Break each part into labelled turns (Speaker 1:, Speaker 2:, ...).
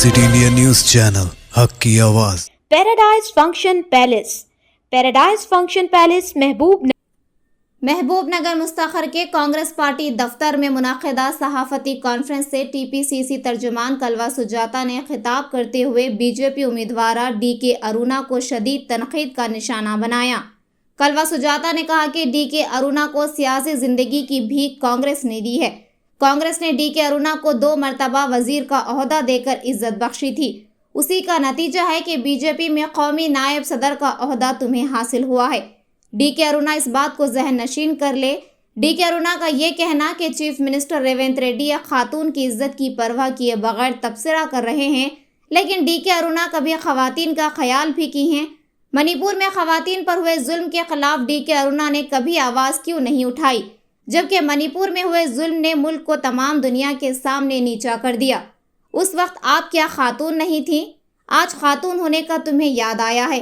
Speaker 1: City India news channel हक की आवाज़।
Speaker 2: पैराडाइज फंक्शन पैलेस
Speaker 3: महबूबनगर मुस्तखर के कांग्रेस पार्टी दफ्तर में मुनाकिदा सहाफती कॉन्फ्रेंस से टीपीसीसी तर्जुमान कलवा सुजाता ने खिताब करते हुए बीजेपी उम्मीदवार डीके अरुणा को शदीद तनकीद का निशाना बनाया। कलवा सुजाता ने कहा कि डीके अरुणा को सियासी जिंदगी की भीख कांग्रेस ने दी है। कांग्रेस ने डीके अरुणा को 2 मरतबा वजीर का ओहदा देकर इज्जत बख्शी थी। उसी का नतीजा है कि बीजेपी में कौमी नायब सदर का ओहदा तुम्हें हासिल हुआ है। डीके अरुणा इस बात को जहन नशीन कर ले। डीके अरुणा का ये कहना कि चीफ मिनिस्टर रेवंत रेड्डी या खातून की इज्जत की परवाह किए बगैर तबसरा कर रहे हैं, लेकिन डीके अरुणा कभी खवातीन का ख्याल भी की हैं? मणिपुर में खवातीन पर हुए जुल्म के खिलाफ डीके अरुणा ने कभी आवाज़ क्यों नहीं उठाई, जबकि मणिपुर में हुए जुल्म ने मुल्क को तमाम दुनिया के सामने नीचा कर दिया। उस वक्त आप क्या खातून नहीं थी? आज खातून होने का तुम्हें याद आया है।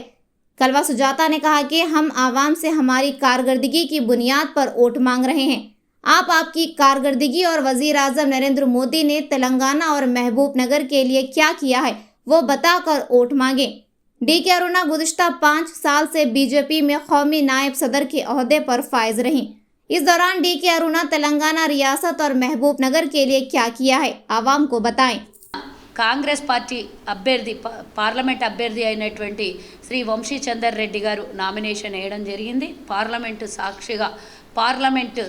Speaker 3: कलवा सुजाता ने कहा कि हम आवाम से हमारी कारकर्दगी की बुनियाद पर वोट मांग रहे हैं। आपकी कारकर्दगी और वजीर आज़म नरेंद्र मोदी ने तेलंगाना और महबूबनगर के लिए क्या किया है वो बताकर वोट मांगे। डीके अरुणा गुज़िश्ता 5 साल से बीजेपी में कौमी नायब सदर के ओहदे पर फायज रहीं। इस दौरान डीके अरुणा तेलंगाना रियासत और महबूबनगर के लिए क्या किया है, आवाम को बताएं।
Speaker 4: కాంగ్రెస్ పార్టీ అభ్యర్థి పార్లమెంట్ అభ్యర్థి అయినటువంటి శ్రీ వంశీ చందర్ రెడ్డి గారు నామినేషన్ వేయడం జరిగింది। పార్లమెంటు సాక్షిగా పార్లమెంటు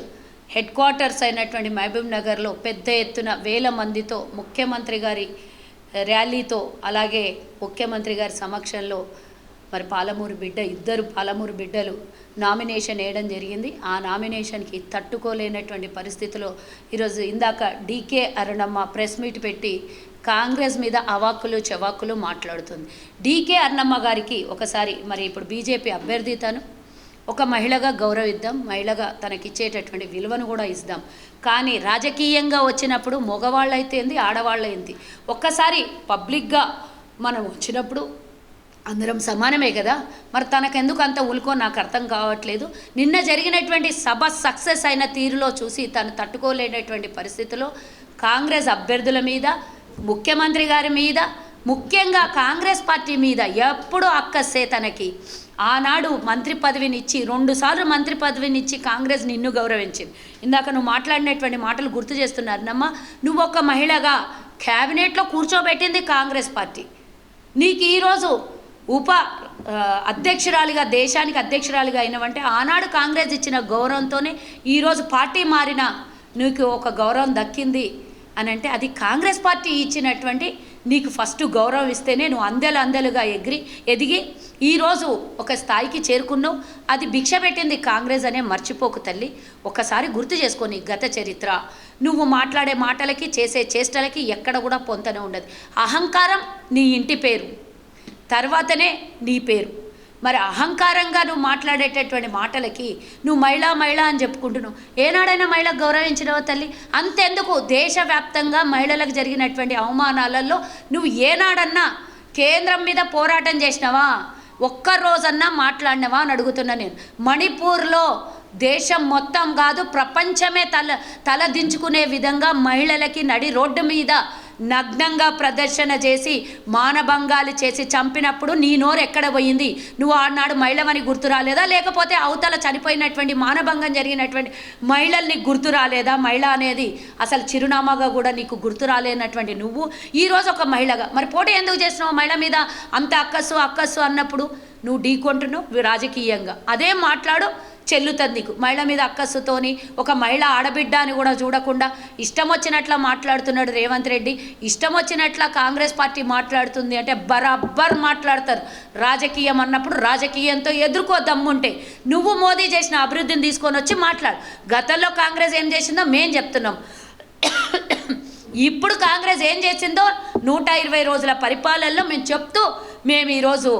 Speaker 4: హెడ్ క్వార్టర్స్ అయినటువంటి మహబూబ్ నగర్లో పెద్ద ఎత్తున వేల మందితో ముఖ్యమంత్రి గారి ర్యాలీతో అలాగే ముఖ్యమంత్రి గారి సమక్షంలో మరి ఇద్దరు పాలమూరు బిడ్డలు నామినేషన్ వేయడం జరిగింది। ఆ నామినేషన్కి తట్టుకోలేనటువంటి పరిస్థితిలో ఈరోజు ఇందాక డీకే అరుణమ్మ ప్రెస్ మీట్ పెట్టి కాంగ్రెస్ మీద అవాక్కులు చెవాకులు మాట్లాడుతుంది। డీకే అరుణమ్మ గారికి ఒకసారి మరి ఇప్పుడు బీజేపీ అభ్యర్థి తను ఒక మహిళగా గౌరవిద్దాం, మహిళగా తనకిచ్చేటటువంటి విలువను కూడా ఇద్దాం। కానీ రాజకీయంగా వచ్చినప్పుడు మగవాళ్ళైతేంది ఆడవాళ్ళైంది, ఒక్కసారి పబ్లిక్గా మనం వచ్చినప్పుడు అందరం సమానమే కదా, మరి తనకెందుకు అంత ఉల్కో నాకు అర్థం కావట్లేదు। నిన్న జరిగినటువంటి సభ సక్సెస్ అయిన తీరులో చూసి తను తట్టుకోలేనటువంటి పరిస్థితిలో కాంగ్రెస్ అభ్యర్థుల మీద, ముఖ్యమంత్రి గారి మీద, ముఖ్యంగా కాంగ్రెస్ పార్టీ మీద ఎప్పుడు అక్కసే తనకి ఆనాడు మంత్రి పదవినిచ్చి 2 సార్లు మంత్రి పదవినిచ్చి కాంగ్రెస్ నిన్ను గౌరవించింది। ఇందాక నువ్వు మాట్లాడినటువంటి మాటలు గుర్తు చేస్తున్నారన్నమ్మ, నువ్వు ఒక మహిళగా క్యాబినెట్లో కూర్చోబెట్టింది కాంగ్రెస్ పార్టీ, నీకు ఈరోజు అధ్యక్షురాలిగా దేశానికి అధ్యక్షురాలిగా అయినవంటే ఆనాడు కాంగ్రెస్ ఇచ్చిన గౌరవంతోనే ఈరోజు పార్టీ మారిన నీకు ఒక గౌరవం దక్కింది అని అంటే అది కాంగ్రెస్ పార్టీ ఇచ్చినటువంటి నీకు ఫస్ట్ గౌరవం ఇస్తేనే నువ్వు అందెలుగా ఎదిగి ఈరోజు ఒక స్థాయికి చేరుకున్నావు। అది భిక్ష పెట్టింది కాంగ్రెస్ అనే మర్చిపోకు తల్లి, ఒక్కసారి గుర్తు చేసుకొని గత చరిత్ర। నువ్వు మాట్లాడే మాటలకి చేసే చేష్టలకి ఎక్కడ కూడా పొంతనే ఉండదు। అహంకారం నీ ఇంటి పేరు, తర్వాతనే నీ పేరు। మరి అహంకారంగా నువ్వు మాట్లాడేటటువంటి మాటలకి నువ్వు మహిళ అని చెప్పుకుంటున్నావు, ఏనాడైనా మహిళకు గౌరవించినవా తల్లి? అంతెందుకు దేశవ్యాప్తంగా మహిళలకు జరిగినటువంటి అవమానాలలో నువ్వు ఏనాడన్నా కేంద్రం మీద పోరాటం చేసినవా, ఒక్కరోజన్నా మాట్లాడినవా అని అడుగుతున్నా నేను। మణిపూర్లో దేశం మొత్తం కాదు ప్రపంచమే తలదించుకునే విధంగా మహిళలకి నడి రోడ్డు మీద నగ్నంగా ప్రదర్శన చేసి మానభంగాలు చేసి చంపినప్పుడు నీ నోరు ఎక్కడ పోయింది? నువ్వు ఆనాడు మహిళవని గుర్తు రాలేదా? లేకపోతే అవతల చనిపోయినటువంటి మానభంగం జరిగినటువంటి మహిళల్ని గుర్తు రాలేదా? మహిళ అనేది అసలు చిరునామాగా కూడా నీకు గుర్తు రాలేనటువంటి నువ్వు ఈరోజు ఒక మహిళగా మరి పోటీ ఎందుకు చేస్తున్నావు? మహిళ మీద అంత అక్కస్సు అన్నప్పుడు నువ్వు ఢీకొంటున్నావు రాజకీయంగా, అదే మాట్లాడు చెల్లుతుంది నీకు। మహిళ మీద అక్కస్సుతోని ఒక మహిళ ఆడబిడ్డ అని కూడా చూడకుండా ఇష్టం వచ్చినట్లా మాట్లాడుతున్నాడు రేవంత్ రెడ్డి, ఇష్టం వచ్చినట్లా కాంగ్రెస్ పార్టీ మాట్లాడుతుంది అంటే బరాబర్ మాట్లాడతారు। రాజకీయం అన్నప్పుడు రాజకీయంతో ఎదుర్కో దమ్ముంటే నువ్వు మోదీ చేసిన అభివృద్ధిని తీసుకొని వచ్చి మాట్లాడు। గతంలో కాంగ్రెస్ ఏం చేసిందో మేం చెప్తున్నాం, ఇప్పుడు కాంగ్రెస్ ఏం చేసిందో 120 రోజుల పరిపాలనలో మేము చెప్తూ మేము ఈరోజు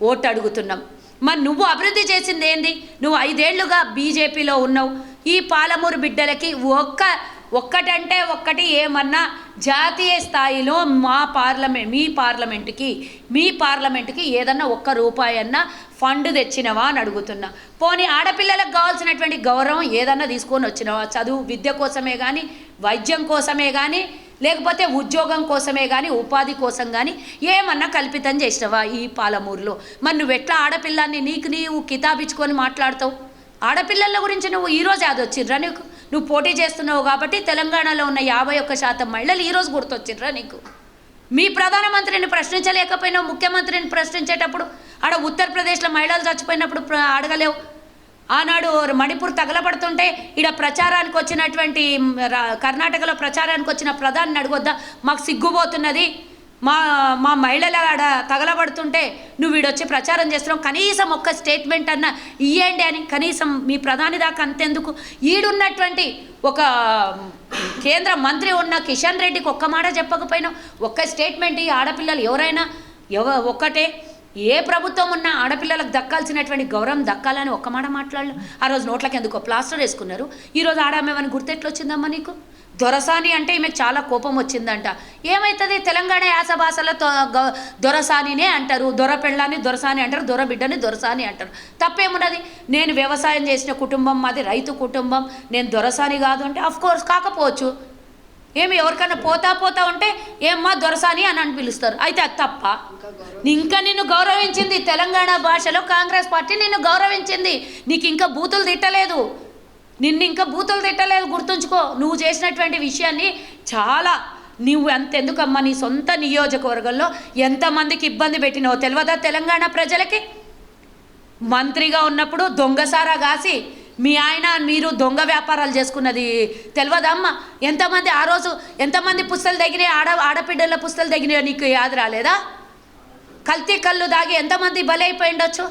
Speaker 4: ఓటు అడుగుతున్నాం। మరి నువ్వు అభివృద్ధి చేసింది ఏంది? నువ్వు 5 ఏళ్లుగా బీజేపీలో ఉన్నావు, ఈ పాలమూరు బిడ్డలకి ఒక్కటంటే ఒక్కటి ఏమన్నా జాతీయ స్థాయిలో మీ పార్లమెంటుకి ఏదన్నా ₹1 అన్నా ఫండ్ తెచ్చినవా అని అడుగుతున్నా। పోనీ ఆడపిల్లలకు కావాల్సినటువంటి గౌరవం ఏదన్నా తీసుకొని వచ్చినవా? చదువు విద్య కోసమే కానీ, వైద్యం కోసమే కానీ, లేకపోతే ఉద్యోగం కోసమే కానీ ఉపాధి కోసం కానీ ఏమన్నా కల్పితం చేసినవా ఈ పాలమూరులో? మరి నువ్వు ఎట్లా ఆడపిల్లాన్ని నీవు కితాబిచ్చుకొని మాట్లాడతావు? ఆడపిల్లల గురించి నువ్వు ఈరోజు అది వచ్చిర్రా నీకు? నువ్వు పోటీ చేస్తున్నావు కాబట్టి తెలంగాణలో ఉన్న 51% మహిళలు ఈరోజు గుర్తొచ్చిర్రా నీకు? మీ ప్రధానమంత్రిని ప్రశ్నించలేకపోయినావు, ముఖ్యమంత్రిని ప్రశ్నించేటప్పుడు ఆడ ఉత్తరప్రదేశ్లో మహిళలు చచ్చిపోయినప్పుడు అడగలేవు. ఆనాడు మణిపూర్ తగలబడుతుంటే ఈడ ప్రచారానికి వచ్చినటువంటి కర్ణాటకలో ప్రచారానికి వచ్చిన ప్రధాని అడగొద్దా? మాకు సిగ్గుపోతున్నది, మా మహిళలు ఆడ తగలబడుతుంటే నువ్వు వీడొచ్చి ప్రచారం చేస్తున్నావు, కనీసం ఒక్క స్టేట్మెంట్ అన్న ఇయ్యండి అని. కనీసం మీ ప్రధాని దాకా అంతెందుకు, ఈడున్నటువంటి ఒక కేంద్ర మంత్రి ఉన్న కిషన్ రెడ్డికి ఒక్క మాట చెప్పకపోయినావు, ఒక్క స్టేట్మెంట్. ఈ ఆడపిల్లలు ఎవరైనా ఒక్కటే, ఏ ప్రభుత్వం ఉన్నా ఆడపిల్లలకు దక్కాల్సినటువంటి గౌరవం దక్కాలని ఒక్క మాట మాట్లాడలేదు. ఆ రోజు నోట్లకి ఎందుకో ప్లాస్టర్ వేసుకున్నారు. ఈరోజు ఆడమేమని గుర్తెట్లు వచ్చిందమ్మా నీకు? దొరసాని అంటే ఈమెకు చాలా కోపం వచ్చిందంట. ఏమవుతుంది, తెలంగాణ యాస భాషలో దొరసానినే అంటారు, దొర పెళ్ళాన్ని దొరసాని అంటారు, దొర బిడ్డని దొరసాని అంటారు. తప్పేమున్నది? నేను వ్యవసాయం చేసిన కుటుంబం, మాది రైతు కుటుంబం, నేను దొరసాని కాదు అంటే అఫ్కోర్స్ కాకపోవచ్చు. ఏమి ఎవరికైనా పోతా ఉంటే ఏమ్మా దొరసాని అని పిలుస్తారు. అయితే అది తప్ప? ఇంకా నిన్ను గౌరవించింది తెలంగాణ భాషలో కాంగ్రెస్ పార్టీ, నిన్ను గౌరవించింది. నీకు ఇంకా బూతులు తిట్టలేదు, గుర్తుంచుకో. నువ్వు చేసినటువంటి విషయాన్ని చాలా, నువ్వు అంతెందుకమ్మా నీ సొంత నియోజకవర్గంలో ఎంతమందికి ఇబ్బంది పెట్టినావో తెలియదా తెలంగాణ ప్రజలకి? మంత్రిగా ఉన్నప్పుడు దొంగసారా కాసి మీ ఆయన మీరు దొంగ వ్యాపారాలు చేసుకున్నది తెలియదా అమ్మ? ఎంతమంది ఆ రోజు ఎంతమంది పుస్తలు తగినాయి, ఆడపిడ్డల పుస్తలు తగినాయో నీకు యాద రాలేదా? కల్తీ కళ్ళు దాగి ఎంతమంది బలైపోయి ఉండొచ్చు,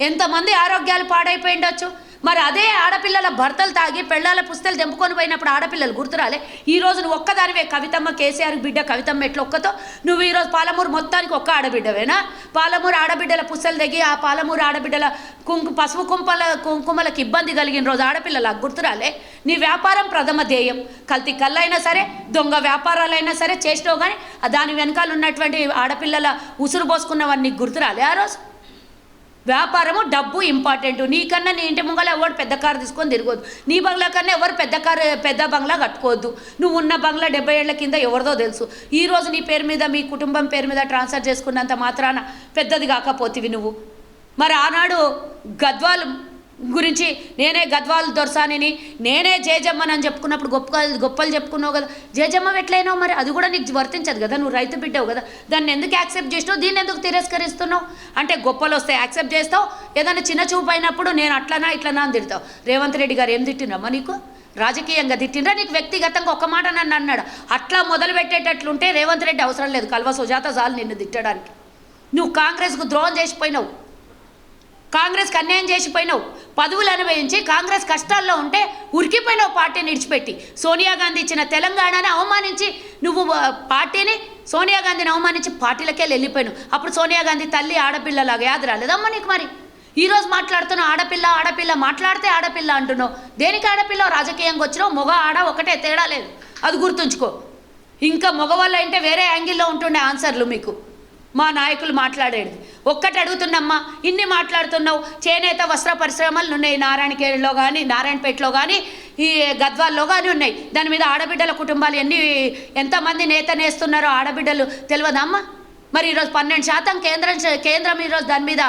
Speaker 4: ఎంతమంది ఆరోగ్యాలు పాడైపోయి ఉండొచ్చు. మరి అదే ఆడపిల్లల భర్తలు తాగి పెళ్ళాల పుస్తలు తెంపుకొని పోయినప్పుడు ఆడపిల్లలు గుర్తురాలే? ఈరోజు నువ్వు ఒక్కదానివే, కవితమ్మ కేసీఆర్ బిడ్డ కవితమ్మ ఎట్లా ఒక్కతో నువ్వు ఈరోజు పాలమూరు మొత్తానికి ఒక్క ఆడబిడ్డవేనా? పాలమూరు ఆడబిడ్డల పుస్తలు తెగి ఆ పాలమూరు ఆడబిడ్డల పసుపు కుంకుమలకు ఇబ్బంది కలిగిన రోజు ఆడపిల్లలకు గుర్తురాలే? నీ వ్యాపారం ప్రథమ ధ్యేయం. కల్తీ కళ్ళైనా సరే, దొంగ వ్యాపారాలైనా సరే చేసినావు, కానీ దాని వెనకాల ఉన్నటువంటి ఆడపిల్లల ఉసురు పోసుకున్నవన్నీ గుర్తురాలే? ఆ రోజు వ్యాపారము డబ్బు ఇంపార్టెంట్. నీకన్నా నీ ఇంటి ముంగల ఎవరు పెద్ద కారు తీసుకొని తిరగొద్దు, నీ బంగ్లా కన్నా ఎవరు పెద్ద బంగ్లా కట్టుకోవద్దు. నువ్వు ఉన్న బంగ్లా 70 ఏళ్ల కింద ఎవరిదో తెలుసు. ఈరోజు నీ పేరు మీద మీ కుటుంబం పేరు మీద ట్రాన్స్ఫర్ చేసుకున్నంత మాత్రాన పెద్దది కాకపోతివి నువ్వు. మరి ఆనాడు గద్వాల్ గురించి నేనే గద్వాల్ దొరసానిని, నేనే జేజమ్మని చెప్పుకున్నప్పుడు గొప్పలు చెప్పుకున్నావు కదా. జేజమ్మ ఎట్లయినావు మరి? అది కూడా నీకు వర్తించదు కదా, నువ్వు రైతు బిడ్డవు కదా. దాన్ని ఎందుకు యాక్సెప్ట్ చేసినావు, దీన్ని ఎందుకు తిరస్కరిస్తున్నావు? అంటే గొప్పలు వస్తే యాక్సెప్ట్ చేస్తావు, ఏదైనా చిన్న చూపు అయినప్పుడు నేను అట్లనా ఇట్లనా అని తిడతావు. రేవంత్ రెడ్డి గారు ఏం తిట్టినమ్మా నీకు? రాజకీయంగా తిట్టినరా? నీకు వ్యక్తిగతంగా ఒక మాట నన్ను అన్నాడు. అట్లా మొదలు పెట్టేటట్లుంటే రేవంత్ రెడ్డి అవసరం లేదు, కల్వ సుజాత చాలు నిన్ను తిట్టడానికి. నువ్వు కాంగ్రెస్కు ద్రోహం చేసిపోయినావు, కాంగ్రెస్కి అన్యాయం చేసిపోయినావు, పదవులు అనుభవించి కాంగ్రెస్ కష్టాల్లో ఉంటే ఉరికిపోయినావు పార్టీని విడిచిపెట్టి. సోనియా గాంధీ ఇచ్చిన తెలంగాణని అవమానించి నువ్వు పార్టీని, సోనియా గాంధీని అవమానించి పార్టీలకే వెళ్ళిపోయాను. అప్పుడు సోనియా గాంధీ తల్లి ఆడపిల్లలాగా యాద రాలేదమ్మా నీకు? మరి ఈరోజు మాట్లాడుతున్నావు ఆడపిల్ల మాట్లాడితే ఆడపిల్ల అంటున్నావు. దేనికి ఆడపిల్ల? రాజకీయంగా వచ్చినావు, మగ ఆడ ఒకటే, తేడా లేదు, అది గుర్తుంచుకో. ఇంకా మగవాళ్ళు అంటే వేరే యాంగిల్లో ఉంటుండే ఆన్సర్లు మీకు మా నాయకులు మాట్లాడేది. ఒక్కటి అడుగుతున్నమ్మా, ఇన్ని మాట్లాడుతున్నావు, చేనేత వస్త్ర పరిశ్రమలు ఉన్నాయి నారాయణఖేడ్లో కానీ, నారాయణపేటలో కానీ, ఈ గద్వాల్లో కానీ ఉన్నాయి. దాని మీద ఆడబిడ్డల కుటుంబాలు ఎంతమంది నేతనేస్తున్నారో ఆడబిడ్డలు తెలియదమ్మా? మరి ఈరోజు 12% కేంద్రం ఈరోజు దాని మీద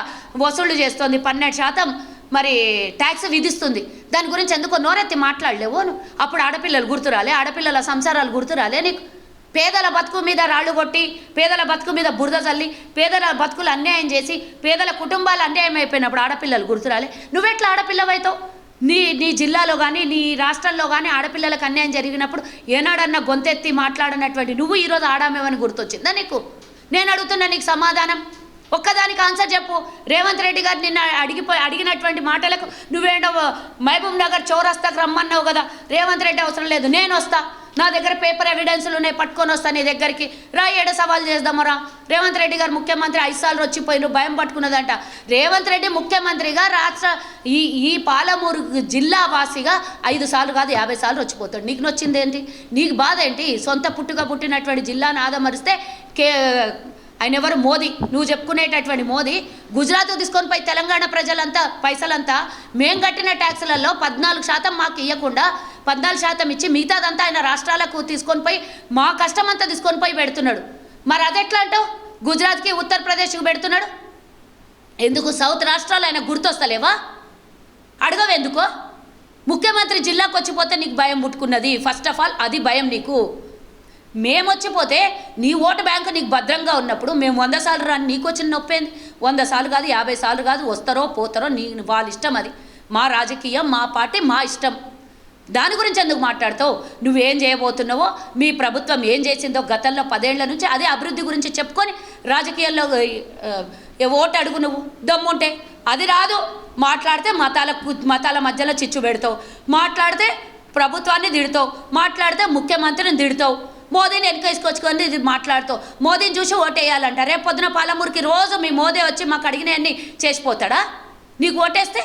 Speaker 4: వసూళ్లు చేస్తుంది, 12% మరి ట్యాక్స్ విధిస్తుంది. దాని గురించి ఎందుకో నోరెత్తి మాట్లాడలేవు. అప్పుడు ఆడపిల్లలు గుర్తురాలే? ఆడపిల్లల సంసారాలు గుర్తురాలే నీకు? పేదల బతుకు మీద రాళ్ళు కొట్టి, పేదల బతుకు మీద బురద చల్లి, పేదల బతుకులు అన్యాయం చేసి, పేదల కుటుంబాలు అన్యాయం అయిపోయినప్పుడు ఆడపిల్లలు గుర్తురాలే? నువ్వెట్లా ఆడపిల్లవైతావు? నీ జిల్లాలో కానీ నీ రాష్ట్రంలో కానీ ఆడపిల్లలకు అన్యాయం జరిగినప్పుడు ఏనాడన్నా గొంతెత్తి మాట్లాడినటువంటి నువ్వు ఈరోజు ఆడామేమని గుర్తొచ్చిందా నీకు? నేను అడుగుతున్నా నీకు సమాధానం. ఒక్కదానికి ఆన్సర్ చెప్పు. రేవంత్ రెడ్డి గారు నిన్న అడిగినటువంటి మాటలకు నువ్వేంటో మహబూబ్ నగర్ చౌరస్తాకు రమ్మన్నావు కదా. రేవంత్ రెడ్డి అవసరం లేదు, నేను వస్తా, నా దగ్గర పేపర్ ఎవిడెన్స్లు ఉన్నాయి, పట్టుకొని వస్తా నీ దగ్గరికి రా, ఏడ సవాల్ చేద్దామరా. రేవంత్ రెడ్డి గారు ముఖ్యమంత్రి 5 సార్లు వచ్చిపోయిన భయం పట్టుకున్నదంట. రేవంత్ రెడ్డి ముఖ్యమంత్రిగా ఈ పాలమూరు జిల్లా వాసిగా 5 సార్లు కాదు 50 సార్లు వచ్చిపోతాడు. నీకు నొచ్చింది ఏంటి? నీకు బాధ ఏంటి? సొంత పుట్టుగా పుట్టినటువంటి జిల్లాను ఆదమరిస్తే ఆయన ఎవరు? మోదీ. నువ్వు చెప్పుకునేటటువంటి మోదీ గుజరాత్ తీసుకొని పోయి తెలంగాణ ప్రజలంతా పైసలంతా మేము కట్టిన ట్యాక్సులలో 14% మాకు ఇవ్వకుండా 14% ఇచ్చి మిగతాదంతా ఆయన రాష్ట్రాలకు తీసుకొని పోయి మా కష్టం అంతా తీసుకొని పోయి పెడుతున్నాడు. మరి అది ఎట్లా అంటావు? గుజరాత్కి ఉత్తరప్రదేశ్కి పెడుతున్నాడు. ఎందుకు సౌత్ రాష్ట్రాలు ఆయన గుర్తొస్తలేవా? అడగవెందుకో? ముఖ్యమంత్రి జిల్లాకు వచ్చిపోతే నీకు భయం పుట్టుకున్నది. ఫస్ట్ ఆఫ్ ఆల్ అది భయం నీకు. మేము వచ్చిపోతే నీ ఓటు బ్యాంకు నీకు భద్రంగా ఉన్నప్పుడు మేము 100 సార్లు రాని నీకు వచ్చిన నొప్పేంది? 100 సార్లు కాదు, 50 సార్లు కాదు, వస్తారో పోతారో వాళ్ళ ఇష్టం. అది మా రాజకీయం, మా పార్టీ, మా ఇష్టం. దాని గురించి ఎందుకు మాట్లాడతావు? నువ్వేం చేయబోతున్నావో, మీ ప్రభుత్వం ఏం చేసిందో గతంలో 10 ఏళ్ల నుంచి అదే అభివృద్ధి గురించి చెప్పుకొని రాజకీయాల్లో ఓటు అడుగు. నువ్వు దమ్ముంటే అది రాదు. మాట్లాడితే మతాల మధ్యలో చిచ్చు పెడతావు, మాట్లాడితే ప్రభుత్వాన్ని తిడతావు, మాట్లాడితే ముఖ్యమంత్రిని తిడతావు, మోదీని వెనకేసుకొచ్చుకొని ఇది మాట్లాడుతావు. మోదీని చూసి ఓటేయాలంట. రేపు పొద్దున పాలమూరుకి రోజు మీ మోదీ వచ్చి మాకు అడిగినవన్నీ చేసిపోతాడా? నీకు ఓటేస్తే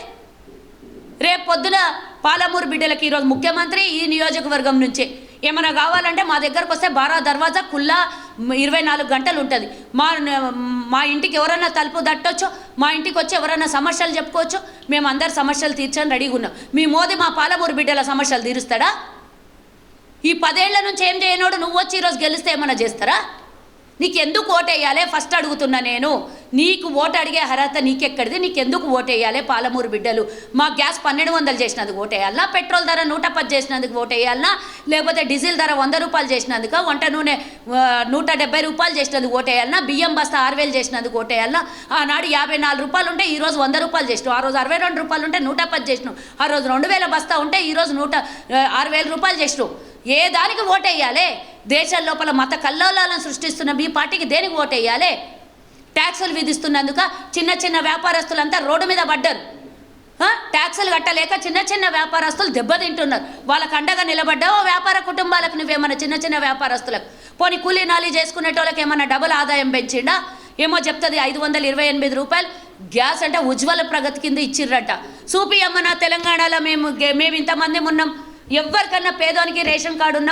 Speaker 4: రేపు పొద్దున పాలమూరు బిడ్డలకి ఈరోజు ముఖ్యమంత్రి ఈ నియోజకవర్గం నుంచే ఏమైనా కావాలంటే మా దగ్గరకు వస్తే బారా దర్వాజా కుల్లా 24 గంటలు ఉంటుంది. మా ఇంటికి ఎవరైనా తలుపు తట్టొచ్చు, మా ఇంటికి వచ్చి ఎవరైనా సమస్యలు చెప్పుకోవచ్చు. మేము అందరి సమస్యలు తీర్చని రెడీగా ఉన్నాం. మీ మోదీ మా పాలమూరు బిడ్డల సమస్యలు తీరుస్తాడా? ఈ 10 ఏళ్ల నుంచి ఏం చేయనోడు నువ్వు వచ్చి ఈరోజు గెలిస్తే ఏమైనా చేస్తారా? నీకు ఎందుకు ఓటేయాలి ఫస్ట్ అడుగుతున్నా నేను. నీకు ఓటు అడిగే అర్హత నీకెక్కడిది? నీకెందుకు ఓటేయాలి? పాలమూరు బిడ్డలు మా గ్యాస్ 1200 చేసినందుకు ఓటేయాలనా? పెట్రోల్ ధర 110 చేసినందుకు ఓటేయాలనా? లేకపోతే డీజిల్ ధర 100 రూపాయలు చేసినందుక? వంట నూనె 170 రూపాయలు చేసినందుకు ఓటేయాలనా? బియ్యం బస్తా 6000 చేసినందుకు ఓటేయాలనా? ఆనాడు 54 రూపాయలు ఉంటే ఈరోజు 100 రూపాయలు చేసినావు. ఆ రోజు 62 రూపాయలు ఉంటే 110 చేసినావు. ఆ రోజు 2000 బస్తా ఉంటే ఈరోజు 6000 రూపాయలు చేసినావు. ఏ దానికి ఓటేయాలి? దేశం లోపల మత కల్లోలాలను సృష్టిస్తున్న మీ పార్టీకి దేనికి ఓటేయాలి? ట్యాక్సులు విధిస్తున్నందుక చిన్న చిన్న వ్యాపారస్తులంతా రోడ్డు మీద పడ్డారు. ట్యాక్సులు కట్టలేక చిన్న చిన్న వ్యాపారస్తులు దెబ్బతింటున్నారు. వాళ్ళకు అండగా నిలబడ్డావో వ్యాపార కుటుంబాలకు నువ్వేమన్నా చిన్న చిన్న వ్యాపారస్తులకు పోనీ కూలీ నాలి చేసుకునేటోళ్ళకి ఏమన్నా డబుల్ ఆదాయం పెంచిండా? ఏమో చెప్తుంది 528 రూపాయలు గ్యాస్ అంటే ఉజ్వల ప్రగతి కింద ఇచ్చిర్రట. చూపి అమ్మనా తెలంగాణలో మేము ఇంతమంది ఉన్నాం. ఎవరికన్నా పేదోనికి రేషన్ కార్డు ఉన్న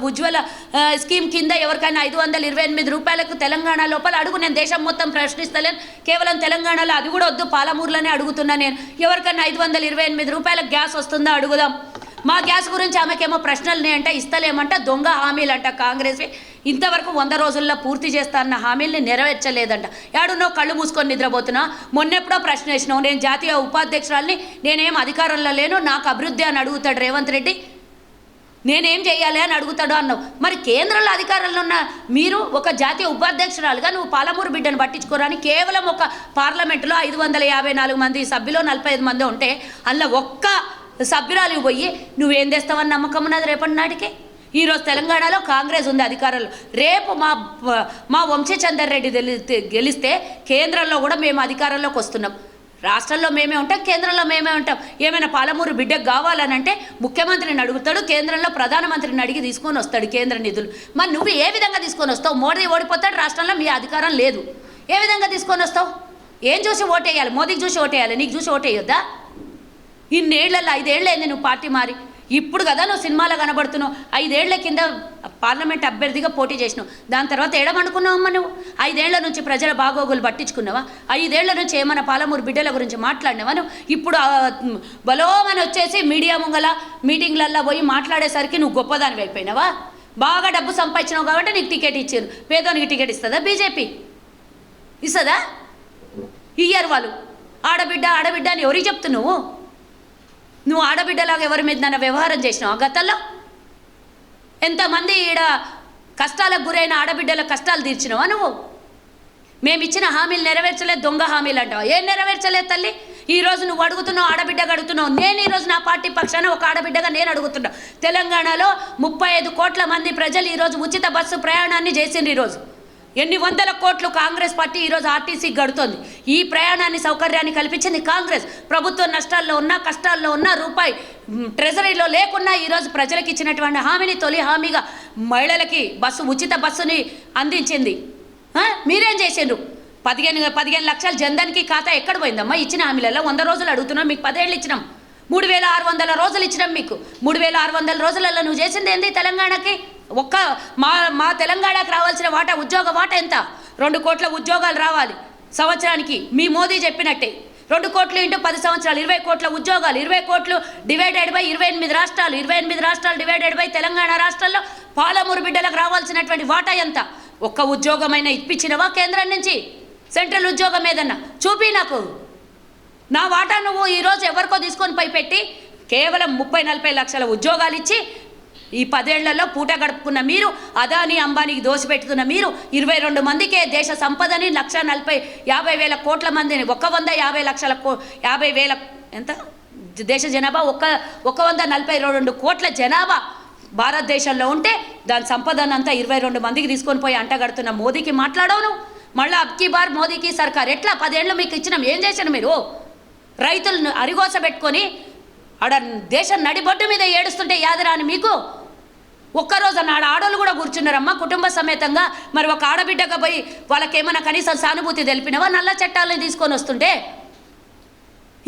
Speaker 4: ఉజ్వల స్కీమ్ కింద ఎవరికైనా 528 రూపాయలకు తెలంగాణ లోపల అడుగు. నేను దేశం మొత్తం ప్రశ్నిస్తలేను, కేవలం తెలంగాణలో అది కూడా వద్దు, పాలమూరులోనే అడుగుతున్నా నేను. ఎవరికన్నా 528 రూపాయలకు గ్యాస్ వస్తుందా అడుగుదాం. మా గ్యాస్ గురించి ఆమెకేమో ప్రశ్నలు అంటే ఇస్తలేమంట, దొంగ హామీలంట. కాంగ్రెస్ ఇంతవరకు 100 రోజుల్లో పూర్తి చేస్తా అన్న హామీల్ని నెరవేర్చలేదంట. ఏడున్నావు? కళ్ళు మూసుకొని నిద్రపోతున్నా. మొన్నెప్పుడో ప్రశ్న వేసినావు, నేను జాతీయ ఉపాధ్యక్షురాల్ని, నేనేం అధికారంలో లేను, నాకు అభివృద్ధి అని అడుగుతాడు రేవంత్ రెడ్డి. నేనేం చేయాలి అని అడుగుతాడు అన్నావు. మరి కేంద్రంలో అధికారంలో ఉన్న మీరు ఒక జాతీయ ఉపాధ్యక్షురాలుగా నువ్వు పాలమూరు బిడ్డను పట్టించుకోరాని కేవలం ఒక పార్లమెంటులో 554 మంది సభ్యులు 45 మంది ఉంటే అందులో ఒక్క సభ్యురాలు పోయి నువ్వేం తెస్తావని నమ్మకం ఉన్నది రేపటి నాటికి? ఈరోజు తెలంగాణలో కాంగ్రెస్ ఉంది అధికారంలో. రేపు మా వంశీచందర్ రెడ్డి గెలిస్తే కేంద్రంలో కూడా మేము అధికారంలోకి వస్తున్నాం. రాష్ట్రంలో మేమే ఉంటాం, కేంద్రంలో మేమే ఉంటాం. ఏమైనా పాలమూరు బిడ్డకు కావాలనంటే ముఖ్యమంత్రిని అడుగుతాడు, కేంద్రంలో ప్రధానమంత్రిని అడిగి తీసుకొని వస్తాడు కేంద్ర నిధులు. మరి నువ్వు ఏ విధంగా తీసుకొని వస్తావు? మోడీ ఓడిపోతాడు, రాష్ట్రంలో మీ అధికారం లేదు. ఏ విధంగా తీసుకొని వస్తావు? ఏం చూసి ఓటేయాలి? మోదీకి చూసి ఓటేయాలి, నీకు చూసి ఓటేయొద్దా? ఇన్నేళ్లలో 5 ఏళ్ళు అయింది నువ్వు పార్టీ మారి. ఇప్పుడు కదా నువ్వు సినిమాలో కనబడుతున్నావు. 5 ఏళ్ల కింద పార్లమెంట్ అభ్యర్థిగా పోటీ చేసినావు. దాని తర్వాత ఏడమనుకున్నావమ్మా నువ్వు? 5 ఏళ్ల నుంచి ప్రజల బాగోగులు పట్టించుకున్నావా? 5 ఏళ్ల నుంచి ఏమైనా పాలమూరు బిడ్డల గురించి మాట్లాడినావా నువ్వు? ఇప్పుడు బలోమని వచ్చేసి మీడియా ముంగల మీటింగ్లల్లో పోయి మాట్లాడేసరికి నువ్వు గొప్పదానివి అయిపోయినావా? బాగా డబ్బు సంపాదించినావు కాబట్టి నీకు టికెట్ ఇచ్చారు. పేదోనికి టికెట్ ఇస్తుందా బీజేపీ? ఇస్తుందా? ఇయ్యరు వాళ్ళు. ఆడబిడ్డ అని ఎవరికి చెప్తున్నావు? నువ్వు ఆడబిడ్డలాగా ఎవరి మీద నన్ను వ్యవహారం చేసినావు? గతంలో ఎంతమంది ఈడ కష్టాలకు గురైన ఆడబిడ్డల కష్టాలు తీర్చినావా నువ్వు? మేము ఇచ్చిన హామీలు నెరవేర్చలేదు, దొంగ హామీలు అంటావా? ఏం నెరవేర్చలేదు తల్లి? ఈరోజు నువ్వు అడుగుతున్నావు, ఆడబిడ్డగా అడుగుతున్నావు. నేను ఈరోజు నా పార్టీ పక్షాన ఒక ఆడబిడ్డగా నేను అడుగుతున్నా. తెలంగాణలో 35 కోట్ల మంది ప్రజలు ఈరోజు ఉచిత బస్సు ప్రయాణాన్ని చేసిండ్రు. ఈరోజు ఎన్ని వందల కోట్లు కాంగ్రెస్ పార్టీ ఈరోజు ఆర్టీసీ గడుతోంది. ఈ ప్రయాణాన్ని సౌకర్యాన్ని కల్పించింది కాంగ్రెస్. ప్రభుత్వం నష్టాల్లో ఉన్నా, కష్టాల్లో ఉన్నా, రూపాయి ట్రెజరీలో లేకున్నా ఈరోజు ప్రజలకు ఇచ్చినటువంటి హామీని తొలి హామీగా మహిళలకి ఉచిత బస్సుని అందించింది. మీరేం చేసిండ్రు? 15 లక్షల జన్ధన్కి ఖాతా ఎక్కడ పోయిందమ్మా? ఇచ్చిన హామీలలో 100 రోజులు అడుగుతున్నాం, మీకు 10 ఏళ్ళు ఇచ్చినాం. 3600 రోజులు ఇచ్చినాం మీకు. 3600 రోజులలో నువ్వు చేసింది ఏంది తెలంగాణకి? మా తెలంగాణకు రావాల్సిన వాటా, ఉద్యోగ వాటా ఎంత? 2 కోట్ల ఉద్యోగాలు రావాలి సంవత్సరానికి, మీ మోదీ చెప్పినట్టే 2 కోట్లు ఇంటూ 10 సంవత్సరాలు 20 కోట్ల ఉద్యోగాలు, 20 కోట్లు డివైడెడ్ బై 28 రాష్ట్రాలు, 28 రాష్ట్రాలు డివైడెడ్ బై తెలంగాణ రాష్ట్రంలో పాలమూరు బిడ్డలకు రావాల్సినటువంటి వాటా ఎంత? ఒక్క ఉద్యోగమైనా ఇప్పించినవా కేంద్రం నుంచి? సెంట్రల్ ఉద్యోగం ఏదన్నా చూపి నాకు. నా వాటా నువ్వు ఈరోజు ఎవరికో తీసుకొని పోయి పెట్టి కేవలం 30-40 లక్షల ఉద్యోగాలు ఇచ్చి ఈ 10 ఏళ్లలో పూట గడుపుకున్న మీరు, అదాని అంబానీకి దోసిపెట్టుతున్న మీరు 22 మందికే దేశ సంపదని 1,40,50,000 కోట్ల మందిని 150 లక్షల 50,000 ఎంత దేశ జనాభా 142 కోట్ల జనాభా భారతదేశంలో ఉంటే దాని సంపదనంతా 22 మందికి తీసుకొని పోయి అంటగడుతున్న మోదీకి మాట్లాడవును. మళ్ళీ అబ్కి బార్ మోదీకి సర్కార్ ఎట్లా 10 ఏళ్ళు మీకు ఇచ్చినాం, ఏం చేశాను మీరు? రైతులను అరిగోస పెట్టుకొని ఆడ దేశం నడిబొడ్డు మీద ఏడుస్తుంటే యాదరాని మీకు? ఒక్కరోజు నాడు ఆడోళ్ళు కూడా కూర్చున్నారమ్మా కుటుంబ సమేతంగా. మరి ఒక ఆడబిడ్డగా పోయి వాళ్ళకేమైనా కనీసం సానుభూతి తెలిపినవా? నల్ల చట్టాలను తీసుకొని వస్తుంటే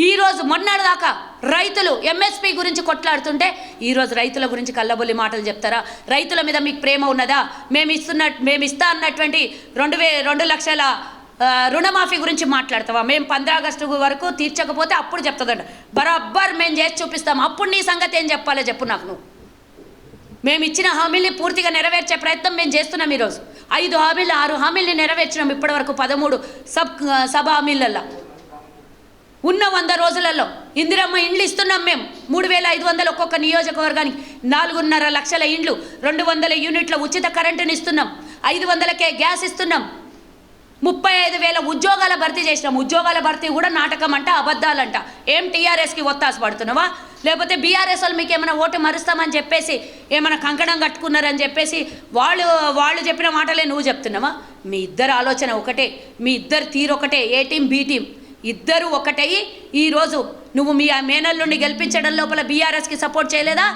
Speaker 4: ఈరోజు మొన్నటిదాకా రైతులు ఎంఎస్పీ గురించి కొట్లాడుతుంటే ఈరోజు రైతుల గురించి కళ్ళబొల్లి మాటలు చెప్తారా? రైతుల మీద మీకు ప్రేమ ఉన్నదా? మేము ఇస్తా అన్నటువంటి 2 లక్షల రుణమాఫీ గురించి మాట్లాడతావా? మేము 15 ఆగస్టు వరకు తీర్చకపోతే అప్పుడు చెప్తుందంట. బరాబర్ మేము చేసి చూపిస్తాం. అప్పుడు నీ సంగతి ఏం చెప్పాలో చెప్పు నాకు. నువ్వు మేము ఇచ్చిన హామీల్ని పూర్తిగా నెరవేర్చే ప్రయత్నం మేము చేస్తున్నాం. ఈరోజు 5 హామీలు 6 హామీల్ని నెరవేర్చినాం ఇప్పటివరకు 13 సభ హామీలల్లో. ఉన్న 100 రోజులలో ఇందిరమ్మ ఇండ్లు ఇస్తున్నాం మేము 3,500 ఒక్కొక్క నియోజకవర్గానికి, 4.5 లక్షల ఇండ్లు, 200 యూనిట్ల ఉచిత కరెంటుని ఇస్తున్నాం, 500కే గ్యాస్ ఇస్తున్నాం, 35,000 ఉద్యోగాల భర్తీ చేసినాం. ఉద్యోగాల భర్తీ కూడా నాటకం అంట, అబద్ధాలంట. ఏం టీఆర్ఎస్కి ఒత్తాస పడుతున్నావా? లేకపోతే బీఆర్ఎస్ వాళ్ళు మీకు ఏమైనా ఓటు మరుస్తామని చెప్పేసి ఏమైనా కంకణం కట్టుకున్నారని చెప్పేసి వాళ్ళు చెప్పిన మాటలే నువ్వు చెప్తున్నావా? మీ ఇద్దరు ఆలోచన ఒకటే, మీ ఇద్దరు తీరు ఒకటే. ఏ టీం బి టీం ఇద్దరు ఒకటయ్యి ఈరోజు నువ్వు మీ మేనల్లుండి గెలిపించడం లోపల బీఆర్ఎస్కి సపోర్ట్ చేయలేదా?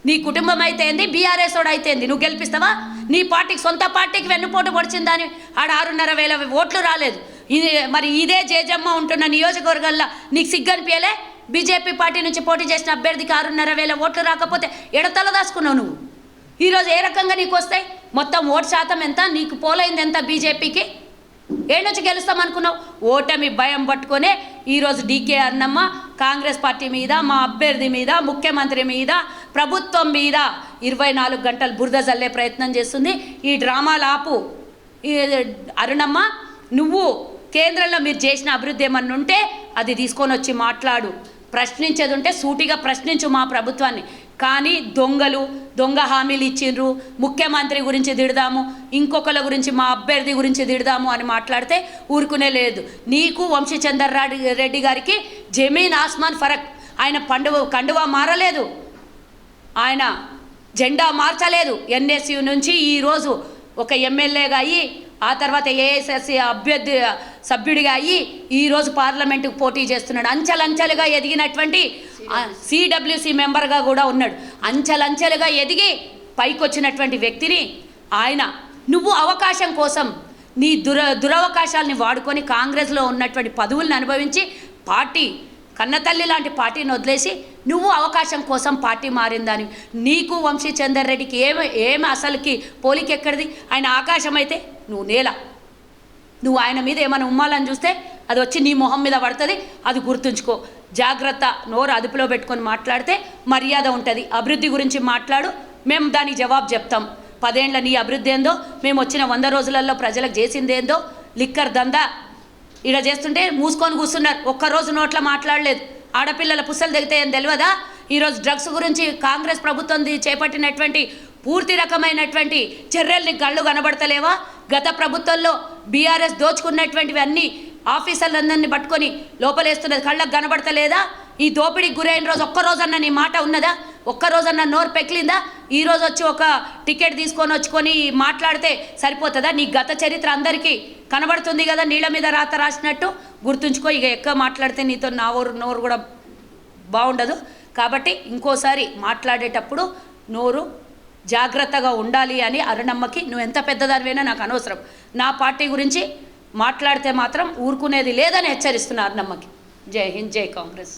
Speaker 4: నీ కుటుంబం అయితే ఏంది, బీఆర్ఎస్ వాడు అయితే ఏంది? నువ్వు గెలిపిస్తావా? నీ పార్టీకి సొంత పార్టీకి వెన్నుపోటు పొడిచిందని ఆడ 6,500 ఓట్లు రాలేదు. మరి ఇదే జేజమ్మ ఉంటున్న నియోజకవర్గంలో నీకు సిగ్గనిపించలే? బీజేపీ పార్టీ నుంచి పోటీ చేసిన అభ్యర్థికి 6,500 ఓట్లు రాకపోతే ఎడతల దాచుకున్నావు నువ్వు. ఈరోజు ఏ రకంగా నీకు వస్తాయి? మొత్తం ఓటు శాతం ఎంత? నీకు పోలైంది ఎంత బీజేపీకి? ఏ నుంచి గెలుస్తామనుకున్నావు? ఓటమి భయం పట్టుకొనే ఈరోజు డీకే అన్నమ్మ కాంగ్రెస్ పార్టీ మీద, మా అభ్యర్థి మీద, ముఖ్యమంత్రి మీద, ప్రభుత్వం మీద 24 గంటలు బురద జల్లే ప్రయత్నం చేస్తుంది. ఈ డ్రామాలు ఆపు. అరుణమ్మ, నువ్వు కేంద్రంలో మీరు చేసిన అభివృద్ధి ఏమన్నా ఉంటే అది తీసుకొని వచ్చి మాట్లాడు. ప్రశ్నించేది ఉంటే సూటిగా ప్రశ్నించు మా ప్రభుత్వాన్ని. కానీ దొంగ హామీలు ఇచ్చిండ్రు, ముఖ్యమంత్రి గురించి తిడదాము, ఇంకొకళ్ళ గురించి మా అభ్యర్థి గురించి తిడదాము అని మాట్లాడితే ఊరుకునే లేదు. నీకు వంశీచందర్ రెడ్డి గారికి జమీన్ ఆస్మాన్ ఫరక్. ఆయన కండువా మారలేదు, ఆయన జెండా మార్చలేదు. ఎన్ఎస్యు నుంచి ఈరోజు ఒక ఎమ్మెల్యేగా అయ్యి, ఆ తర్వాత ఏఎస్ఎస్సి అభ్యర్థి సభ్యుడిగా అయ్యి ఈరోజు పార్లమెంటుకు పోటీ చేస్తున్నాడు. అంచెలంచెలుగా ఎదిగినటువంటి సిడబ్ల్యూసి మెంబర్గా కూడా ఉన్నాడు. అంచెలంచెలుగా ఎదిగి పైకొచ్చినటువంటి వ్యక్తిని ఆయన నువ్వు అవకాశం కోసం నీ దురవకాశాలని వాడుకొని కాంగ్రెస్లో ఉన్నటువంటి పదవులను అనుభవించి పార్టీ కన్నతల్లి లాంటి పార్టీని వదిలేసి నువ్వు అవకాశం కోసం పార్టీ మారిందని. నీకు వంశీచందర్ రెడ్డికి ఏమి అసలుకి పోలిక ఎక్కడిది? ఆయన ఆకాశం అయితే నువ్వు నేల. నువ్వు ఆయన మీద ఏమైనా ఉమ్మాలని చూస్తే అది వచ్చి నీ మొహం మీద పడుతుంది. అది గుర్తుంచుకో. జాగ్రత్త. నోరు అదుపులో పెట్టుకొని మాట్లాడితే మర్యాద ఉంటుంది. అభివృద్ధి గురించి మాట్లాడు, మేము దానికి జవాబు చెప్తాం. 10 ఏళ్ల నీ అభివృద్ధి ఏందో, మేము వచ్చిన 100 రోజులలో ప్రజలకు చేసిందేందో. లిక్కర్ దందా ఈడ చేస్తుంటే మూసుకొని కూర్చున్నారు. ఒక్కరోజు నోట్ల మాట్లాడలేదు. ఆడపిల్లల పుస్తలు తెగితే ఏం తెలియదా? ఈరోజు డ్రగ్స్ గురించి కాంగ్రెస్ ప్రభుత్వం చేపట్టినటువంటి పూర్తి రకమైనటువంటి చర్యల్ని కళ్ళు కనబడతలేవా? గత ప్రభుత్వంలో బీఆర్ఎస్ దోచుకున్నటువంటివి అన్నీ ఆఫీసర్లందరినీ పట్టుకొని లోపలేస్తున్నది కళ్ళకు కనబడతలేదా? ఈ దోపిడీకి గురైన రోజు ఒక్కరోజన్నా నీ మాట ఉన్నదా? ఒక్కరోజన్నా నోరు పెకిలిందా? ఈరోజు వచ్చి ఒక టికెట్ తీసుకొని మాట్లాడితే సరిపోతుందా? నీ గత చరిత్ర అందరికీ కనబడుతుంది కదా, నీళ్ళ మీద రాత రాసినట్టు. గుర్తుంచుకో. ఇక ఎక్కువ మాట్లాడితే నీతో నోరు కూడా బాగుండదు. కాబట్టి ఇంకోసారి మాట్లాడేటప్పుడు నోరు జాగ్రత్తగా ఉండాలి అని అరుణమ్మకి. నువ్వు ఎంత పెద్దదానివైనా నాకు అనవసరం. నా పార్టీ గురించి మాట్లాడితే మాత్రం ఊరుకునేది లేదని హెచ్చరిస్తున్నా అరుణమ్మకి. జై హింద్, జై కాంగ్రెస్.